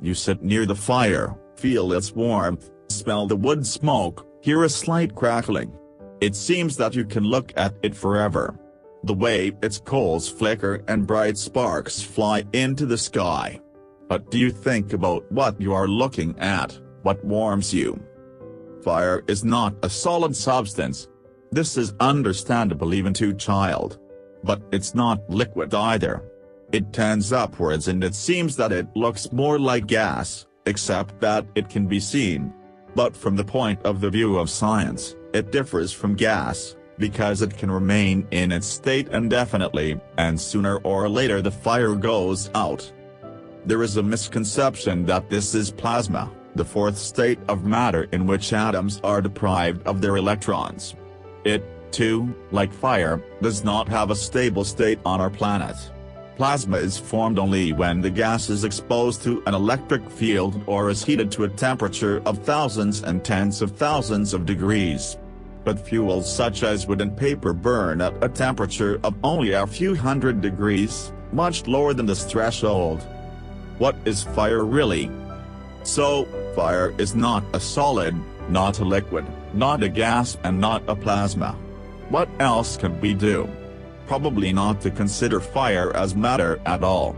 You sit near the fire, feel its warmth, smell the wood smoke, hear a slight crackling. It seems that you can look at it forever. The way its coals flicker and bright sparks fly into the sky. But do you think about what you are looking at, what warms you? Fire is not a solid substance. This is understandable even to a child. But it's not liquid either. It tends upwards and it seems that it looks more like gas, except that it can be seen. But from the point of the view of science, it differs from gas, because it can remain in its state indefinitely, and sooner or later the fire goes out. There is a misconception that this is plasma, the fourth state of matter in which atoms are deprived of their electrons. It, too, like fire, does not have a stable state on our planet. Plasma is formed only when the gas is exposed to an electric field or is heated to a temperature of thousands and tens of thousands of degrees. But fuels such as wood and paper burn at a temperature of only a few hundred degrees, much lower than this threshold. What is fire really? So, fire is not a solid, not a liquid, not a gas and not a plasma. What else can we do? Probably not to consider fire as matter at all.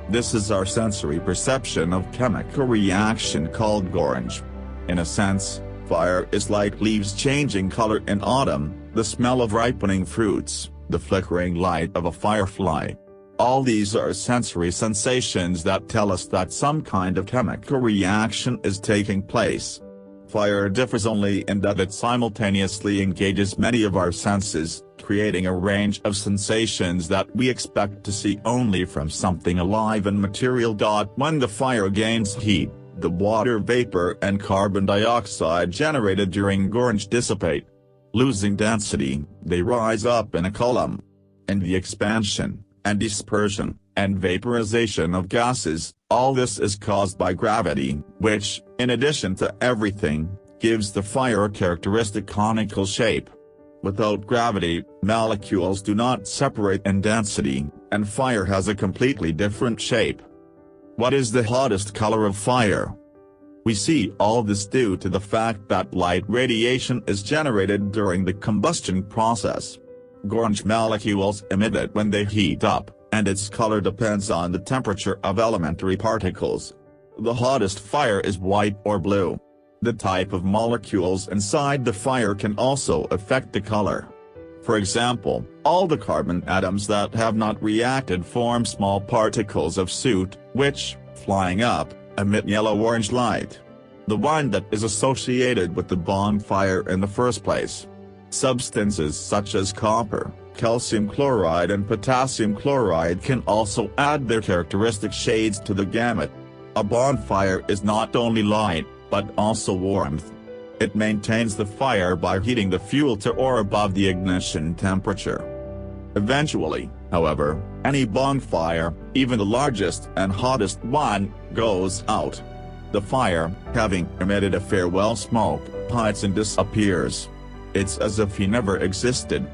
This is our sensory perception of chemical reaction called Gorange. In a sense, fire is like leaves changing color in autumn, the smell of ripening fruits, the flickering light of a firefly. All these are sensory sensations that tell us that some kind of chemical reaction is taking place. Fire differs only in that it simultaneously engages many of our senses, creating a range of sensations that we expect to see only from something alive and material. When the fire gains heat, the water vapor and carbon dioxide generated during Gorange dissipate. Losing density, they rise up in a column. And the expansion, and dispersion, and vaporization of gases, all this is caused by gravity, which, in addition to everything, gives the fire a characteristic conical shape. Without gravity, molecules do not separate in density, and fire has a completely different shape. What is the hottest color of fire? We see all this due to the fact that light radiation is generated during the combustion process. Gorange molecules emit it when they heat up, and its color depends on the temperature of elementary particles. The hottest fire is white or blue. The type of molecules inside the fire can also affect the color. For example, all the carbon atoms that have not reacted form small particles of soot, which, flying up, emit yellow-orange light. The one that is associated with the bonfire in the first place. Substances such as copper, calcium chloride and potassium chloride can also add their characteristic shades to the gamut. A bonfire is not only light, but also warmth. It maintains the fire by heating the fuel to or above the ignition temperature. Eventually, however, any bonfire, even the largest and hottest one, goes out. The fire, having emitted a farewell smoke, hides and disappears. It's as if he never existed.